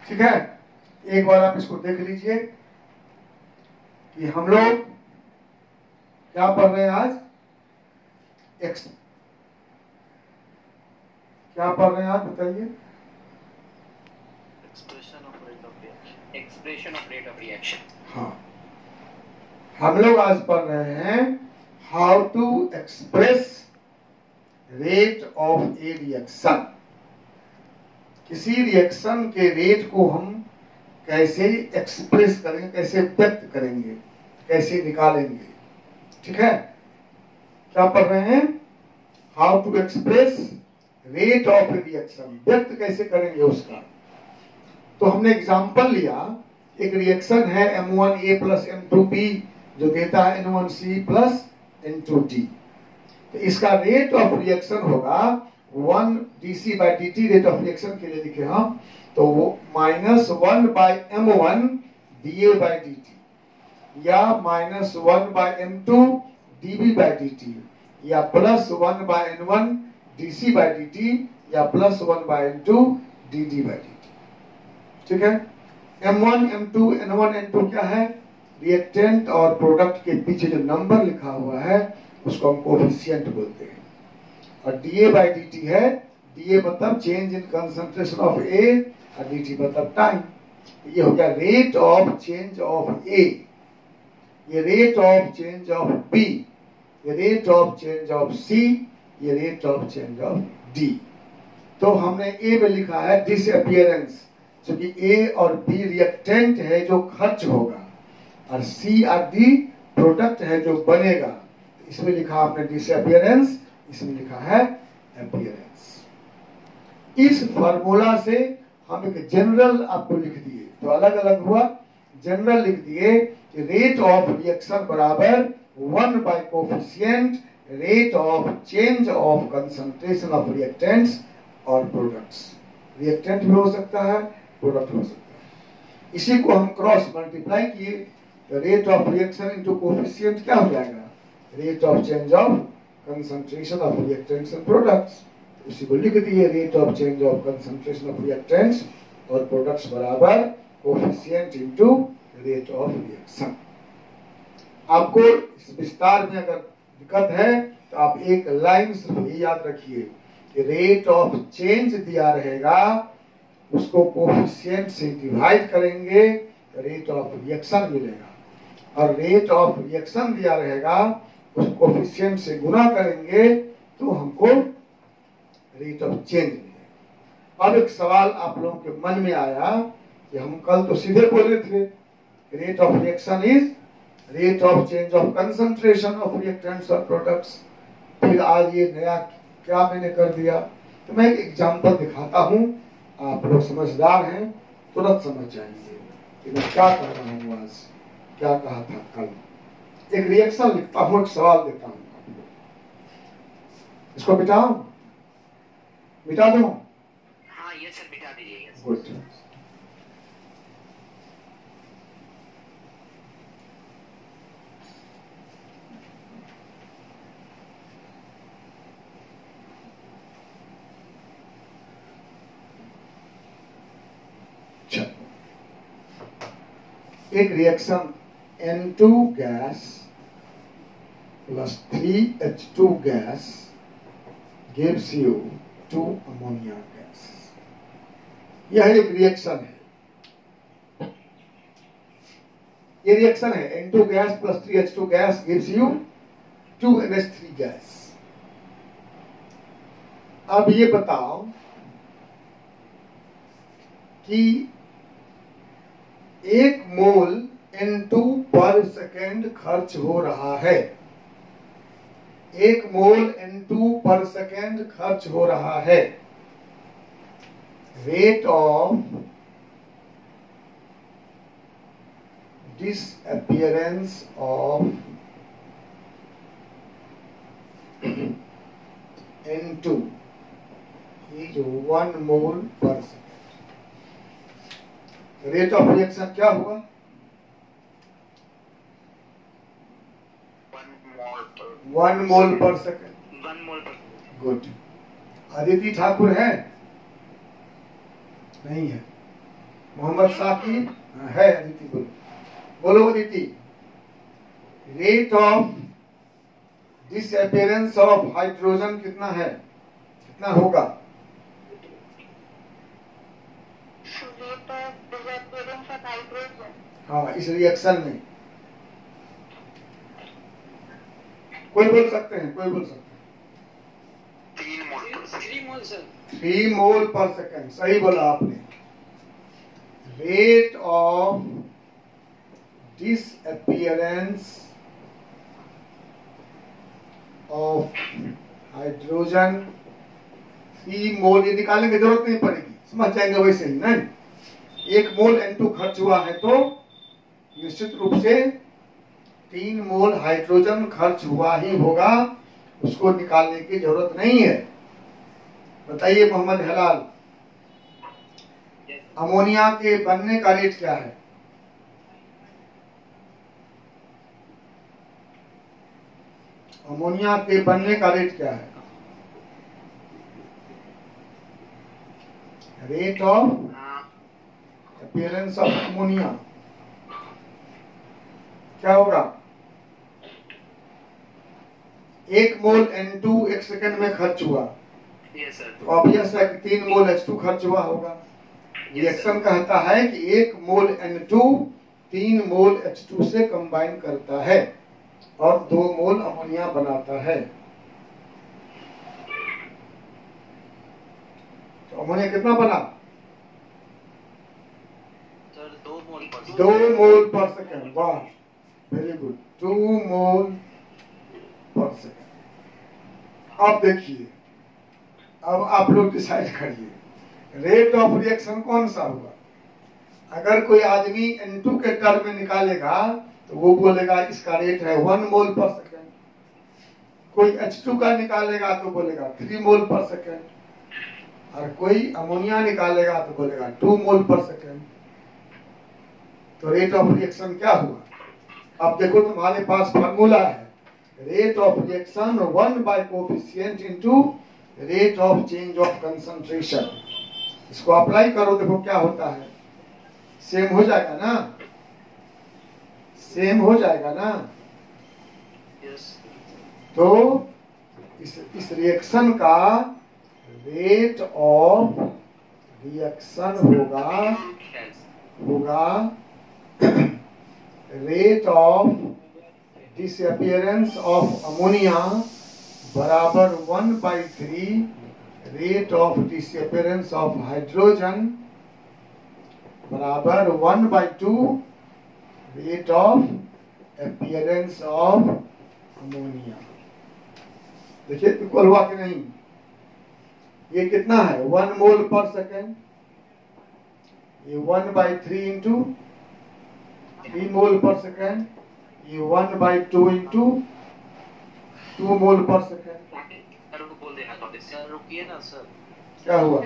ठीक है, एक बार आप इसको देख लीजिए कि हम लोग क्या पढ़ रहे हैं आज। क्या पढ़ रहे हैं आप बताइए। Expression of rate of reaction. हाँ, हम लोग आज पढ़ रहे हैं how to express rate of a reaction. किसी रिएक्शन के रेट को हम कैसे एक्सप्रेस करेंगे, कैसे व्यक्त करेंगे, कैसे निकालेंगे। ठीक है, क्या पढ़ रहे हैं, how to express rate of a reaction, व्यक्त कैसे करेंगे उसका। तो हमने एग्जांपल लिया, एक रिएक्शन है M1A प्लस M2B जो देता है N1C प्लस N2D। तो इसका रेट ऑफ रिएक्शन होगा 1 dC/dt, रेट ऑफ रिएक्शन के लिए लिखे हम, तो वो -1/M1 dA/dt या -1/M2 dB/dt या +1/N1 dC/dt या +1/N2 dd/dt। ठीक है, M1 M2 N1 N2 क्या है, रिएक्टेंट और प्रोडक्ट के पीछे जो नंबर लिखा हुआ है उसको हम कोफिशिएंट बोलते हैं। और dA/dt है, dA मतलब change in concentration of A और dt मतलब टाइम। ये हो गया rate of change of A, ये rate of change of B, ये rate of change of C, ये rate of change of D। तो हमने A में लिखा है डिसअपियरेंस, क्योंकि A और B रिएक्टेंट है जो खर्च होगा और C और D प्रोडक्ट है जो बनेगा। इसमें लिखा आपने डिसअपियरेंस, इसमें लिखा है अपीयरेंस। इस फार्मूला से हम एक जनरल आपको लिख दिए, तो अलग अलग हुआ, जनरल लिख दिए कि रेट ऑफ रिएक्शन बराबर 1 bye coefficient rate of change of concentration of reactants और प्रोडक्ट्स। रिएक्टेंट भी हो सकता है, प्रोडक्ट हो सकता है। इसी को हम क्रॉस मल्टीप्लाई किए, rate of reaction into coefficient क्या हो जाएगा, rate of change of concentration of reactants and products. इसी को लिख दिए, rate of change of concentration of reactants और प्रोडक्ट्स बराबर coefficient into rate of reaction. आपको इस विस्तार में अगर दिक्कत है तो आप एक लाइन सिर्फ ये याद रखिए कि रेट ऑफ चेंज दिया रहेगा, उसको कोफिशिएंट से डिवाइड करेंगे तो रेट ऑफ रिएक्शन मिलेगा, और रेट ऑफ रिएक्शन दिया रहेगा उस कोफिशिएंट से गुना करेंगे तो हमको रेट ऑफ चेंज मिलेगा। अब एक सवाल आप लोगों के मन में आया कि हम कल तो सीधे बोले थे rate of reaction is rate of change of concentration of reactants और प्रोडक्ट्स, फिर आज ये नया क्या मैंने कर दिया। तो मैं एक एग्जांपल दिखाता हूं, आप लोग समझदार हैं, तुरंत समझ जाएंगे कि मैं क्या कह रहा हूं, आज क्या कहा था कल। एक रिएक्शन लिखता हूं, एक सवाल देता हूं, इसको मिटाऊं, मिटा दूं? हाँ ये सर मिटा दीजिए। गुड। एक reaction N2 gas plus 3H2 gas gives you 2 ammonia gas। यह एक रिएक्शन है, ये रिएक्शन है N2 gas plus 3H2 gas gives you 2 NH3 gas. अब ये बताओ कि 1 मोल N2 पर सेकेंड खर्च हो रहा है, 1 मोल N2 पर सेकेंड खर्च हो रहा है। Rate of disappearance of N2 is 1 मोल पर सेकेंड। रेट ऑफ रिएक्शन क्या हुआ, 1 मोल पर सेकेंड। 1 मोल पर। गुड। अदिति ठाकुर है? नहीं है। मोहम्मद साकिब है। अदिति बोलो, बोलो Aditi. Rate of disappearance of hydrogen कितना है, कितना होगा? हाँ, इस रिएक्शन में कोई बोल सकते हैं, कोई बोल सकते हैं। 3 मोल पर सेकेंड, सही बोला आपने। Rate of disappearance of hydrogen 3 मोल, ये निकालने की जरूरत नहीं पड़ेगी, समझ जाएंगे वैसे ही। नहीं, 1 मोल N2 खर्च हुआ है तो निश्चित रूप से 3 मोल हाइड्रोजन खर्च हुआ ही होगा, उसको निकालने की जरूरत नहीं है। बताइए मोहम्मद हलाल, अमोनिया के बनने का रेट क्या है? अमोनिया के बनने का रेट क्या है? Rate of appearance of ammonia क्या होगा? 1 मोल N2 1 सेकंड में खर्च हुआ, तो ऑब्वियस है कि 3 मोल H2 खर्च हुआ होगा। रिएक्शन कहता है कि 1 मोल N2 3 मोल H2 से कंबाइन करता है और 2 मोल अमोनिया बनाता है। तो अमोनिया कितना बना? 2 मोल पर सेकेंड। वाह, वेरी गुड, 2 मोल पर सेकेंड। अब देखिए, अब आप लोग डिसाइड करिए रेट ऑफ रिएक्शन कौन सा होगा। अगर कोई आदमी N2 के टर्म में निकालेगा तो वो बोलेगा इसका रेट है 1 मोल पर सेकेंड। कोई H2 का निकालेगा तो बोलेगा 3 मोल पर सेकेंड, और कोई अमोनिया निकालेगा तो बोलेगा 2 मोल पर सेकेंड। तो रेट ऑफ रिएक्शन क्या हुआ? अब देखो तुम्हारे पास फार्मूला है, rate of reaction 1 bye coefficient into rate of change of concentration. इसको अप्लाई करो, देखो क्या होता है। सेम हो जाएगा ना, सेम हो जाएगा ना। तो इस रिएक्शन का रेट ऑफ रिएक्शन होगा rate of disappearance of ammonia बराबर 1/3 rate of disappearance of hydrogen बराबर 1/2 rate of appearance of ammonia. देखिए इक्वल हुआ कि नहीं? ये कितना है? 1 मोल पर सेकेंड। ये 1/3 इंटू 3 मोल पर सेकेंड, ये 1/2 इंटू 2 मोल पर सेकेंड। बोल देना तो सर, रुकिए ना सर। क्या हुआ?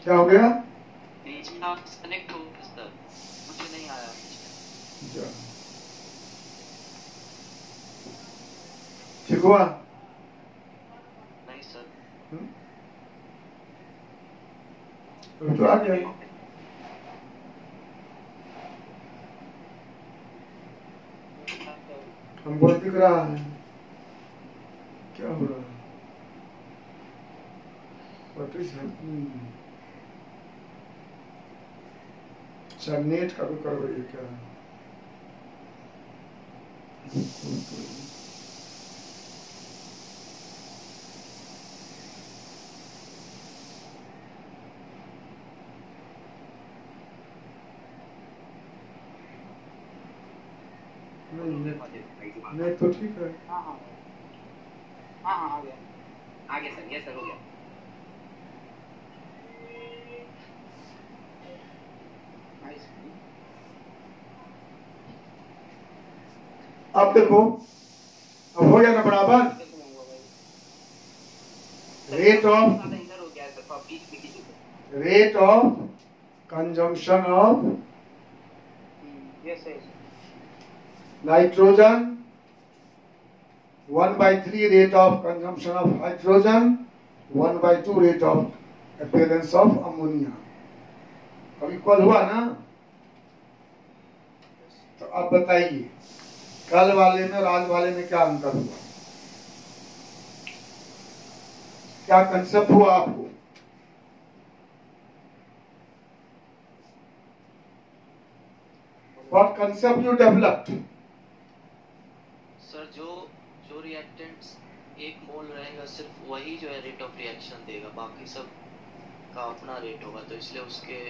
क्या हो गया? बीच में आप कनेक्ट हो सर, मुझे नहीं आया। ठीक हुआ? नहीं सर। तो आ गया। हमको दिख रहा है क्या हो रहा है। What is happening? अच्छा, नेट का भी कर रही है क्या? नहीं तो ठीक है। हाँ आ गया सर, ये सर हो गया। अब देखो, अब हो गया ना बराबर। Rate of consumption of nitrogen 1/3 rate of consumption of hydrogen 1/2 rate of appearance of ammonia. अब इक्वल हुआ ना? तो अब बताइए कल वाले में और आज वाले में क्या अंतर हुआ? क्या कंसेप्ट हुआ आपको? What concept you developed? Sir जो रिएक्टेंट्स एक मोल रहेगा सिर्फ वही जो है रेट ऑफ रिएक्शन देगा, बाकी सब का अपना रेट होगा, तो इसलिए उसके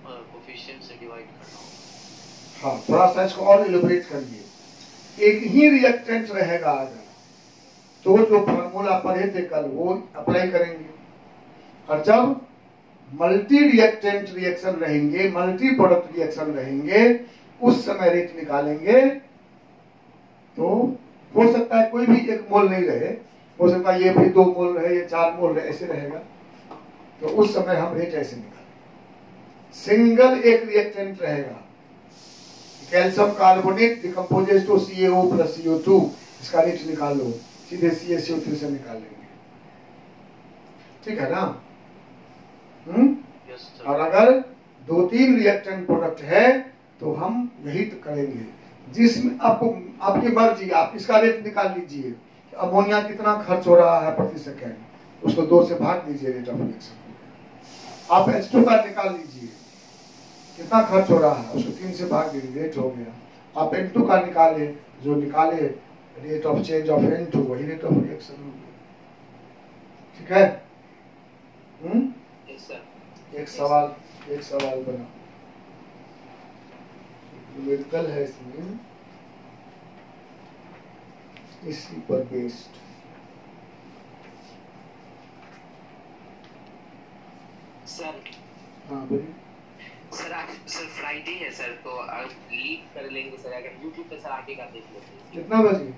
कोफिशिएंट से डिवाइड करना होगा। हाँ, थोड़ा सा इसको और इलेबोरेट करिए। एक ही रिएक्टेंट रहेगा अगर, तो जो फॉर्मूला पढ़े थे कल वो अप्लाई करेंगे, और जब मल्टी रिएक्टेंट रिएक्शन रहेंगे, मल्टी प्रोडक्ट रिएक्शन रहेंगे, उस समय रेट निकालेंगे। तो हो सकता है कोई भी एक मोल नहीं रहे, हो सकता है ये भी 2 मोल रहे, ये 4 मोल रहे, ऐसे रहेगा। तो उस समय हम रेट ऐसे निकालेंगे। सिंगल एक रिएक्टेंट रहेगा, calcium carbonate decomposes to CaO plus CO2, इसका रेट निकालो, सीधे CaCO3 से निकाल लेंगे। ठीक है ना? और अगर 2-3 रिएक्टेंट प्रोडक्ट है तो हम यही तो करेंगे, जिसमें आपकी मर्जी, आप इसका रेट निकाल लीजिए। अमोनिया कितना खर्च हो रहा है प्रति सेकेंड, उसको 2 से भाग दीजिए, रेट ऑफ रिएक्शन। आप H2 का निकाल लीजिए, कितना खर्च हो रहा है, उसको 3 से भाग दीजिए, रेट हो गया। आप N2 का निकाले, जो निकाले rate of change of N2, वही रेट ऑफ रिएक्शन हो गया। ठीक है? एक सवाल बना, न्यूमेरिकल है इसमें, इसी पर बेस्ड। सर हाँ बोलिए। सर आज सर फ्राइडे है सर, तो लीव कर लेंगे सर, अगर यूट्यूब पे सर आगे का देख लेते हैं। कितना बजे?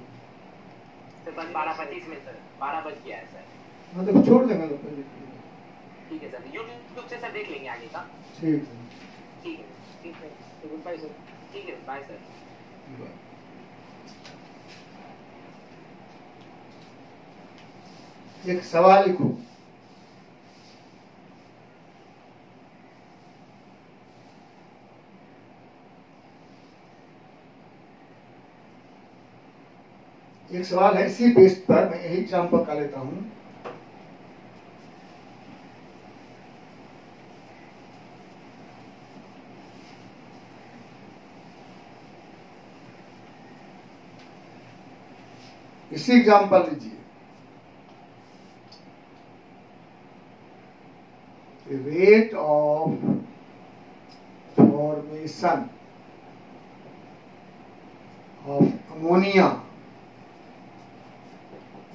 सर बस 12:25 में सर, 12 बज गया है सर। मतलब छोड़ देंगे तो पहले। ठीक है सर, यूट्यूब से सर देख लेंगे आगे का। ठीक है, ठीक है, ठीक है, तो गुड बाय सर। ठीक है, बाय सर। एक सवाल लिखो। एक सवाल है, इसी बेस पर मैं यही एग्जाम्पल का लेता हूं। इसी एग्जाम्पल लीजिए, rate of formation of ammonia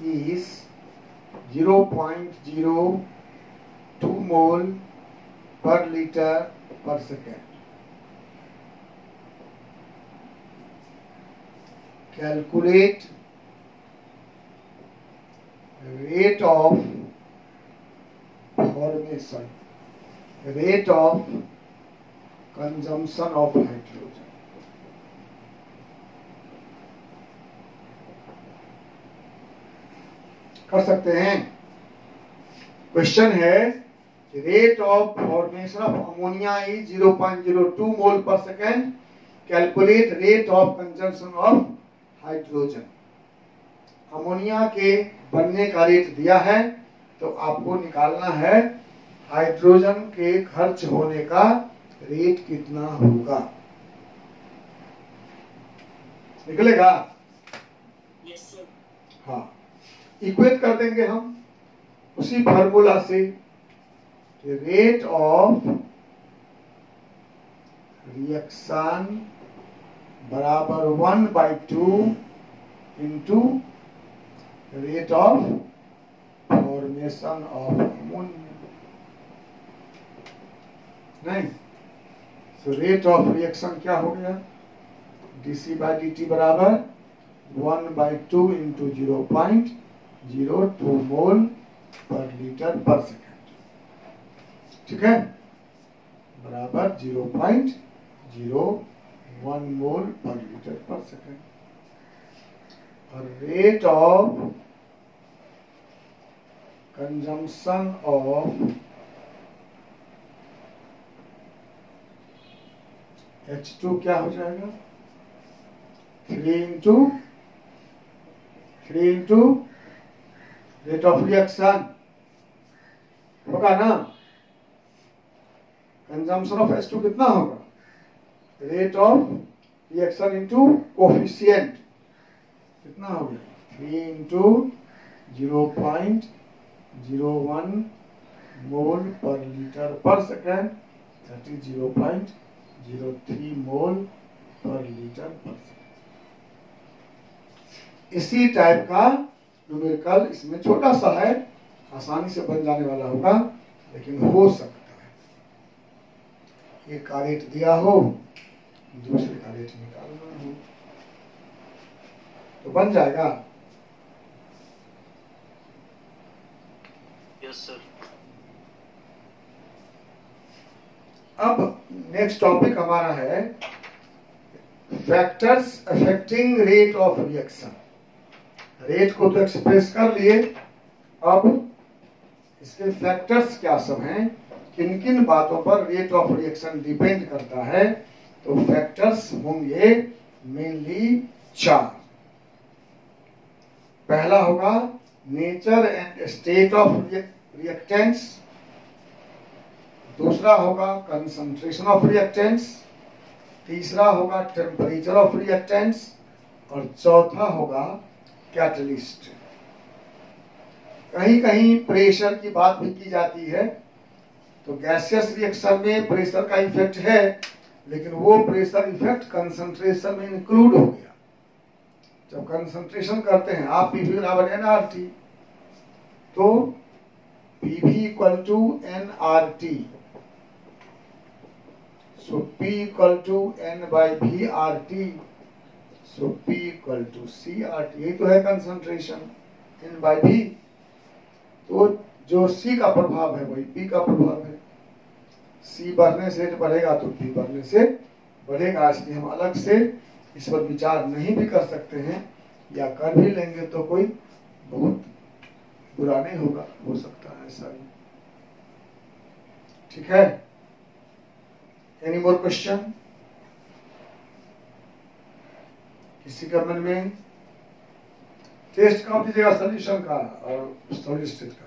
is 0.02 mole per liter per second. Calculate rate of formation, rate of consumption of hydrogen. कर सकते हैं। क्वेश्चन है, rate of formation of ammonia is 0.02 मोल पर second, calculate rate of consumption of hydrogen. Ammonia के बनने का rate दिया है, तो आपको निकालना है हाइड्रोजन के खर्च होने का रेट कितना होगा। निकलेगा? Yes sir. हाँ, इक्वेट कर देंगे हम उसी फार्मूला से, रेट ऑफ रिएक्शन बराबर 1/2 into rate of formation of ammonia. नहीं, तो रेट ऑफ रिएक्शन क्या हो गया, dC/dt बराबर 1/2 इंटू 0.02 मोल पर लीटर पर सेकेंड। ठीक है, बराबर 0.01 मोल पर लीटर पर सेकेंड। और rate of consumption of H2 क्या हो जाएगा 3 इंटू रेट ऑफ रिएक्शन होगा ना। कंजम्पशन ऑफ H2 कितना होगा rate of reaction into coefficient कितना हो गया 3 इंटू 0.01 मोल पर लीटर पर सेकेंड, दैट इज 0.03 मोल पर लीटर पर सेकेंड। इसी टाइप का न्यूमेरिकल इसमें छोटा सा है, आसानी से बन जाने वाला होगा, लेकिन हो सकता है एक का रेट दिया हो दूसरे का रेट निकालना हो तो बन जाएगा। Yes sir. अब नेक्स्ट टॉपिक हमारा है factors affecting rate of reaction. Rate को तो एक्सप्रेस कर लिए, अब इसके फैक्टर्स क्या सब हैं, किन किन बातों पर रेट ऑफ रिएक्शन डिपेंड करता है। तो फैक्टर्स होंगे मेनली 4। पहला होगा nature and state of reactants, दूसरा होगा कंसंट्रेशन ऑफ रिएक्टेंट्स, तीसरा होगा टेम्परेचर ऑफ रिएक्टेंट्स और चौथा होगा कैटलिस्ट। कहीं कहीं प्रेशर की बात भी की जाती है, तो गैसियस रिएक्शन में प्रेशर का इफेक्ट है, लेकिन वो प्रेशर इफेक्ट कंसंट्रेशन में इंक्लूड हो गया। जब कंसंट्रेशन करते हैं आप पीवी बराबर एनआरटी, तो PV equal to NRT, so P equal to N by V R T, so P equal to C R T. यही तो है कंसंट्रेशन एन बाई वी। तो जो सी का प्रभाव है वही पी का प्रभाव है। सी बढ़ने से रेट बढ़ेगा तो पी बढ़ने से बढ़ेगा। इसलिए हम अलग से इस पर विचार नहीं भी कर सकते हैं, या कर भी लेंगे तो कोई बहुत बुरा नहीं होगा, हो सकता है ऐसा भी। ठीक है, एनी मोर क्वेश्चन किसी का मन में? टेस्ट कब दीजिएगा सोल्यूशन का और सॉलिड स्टेट का?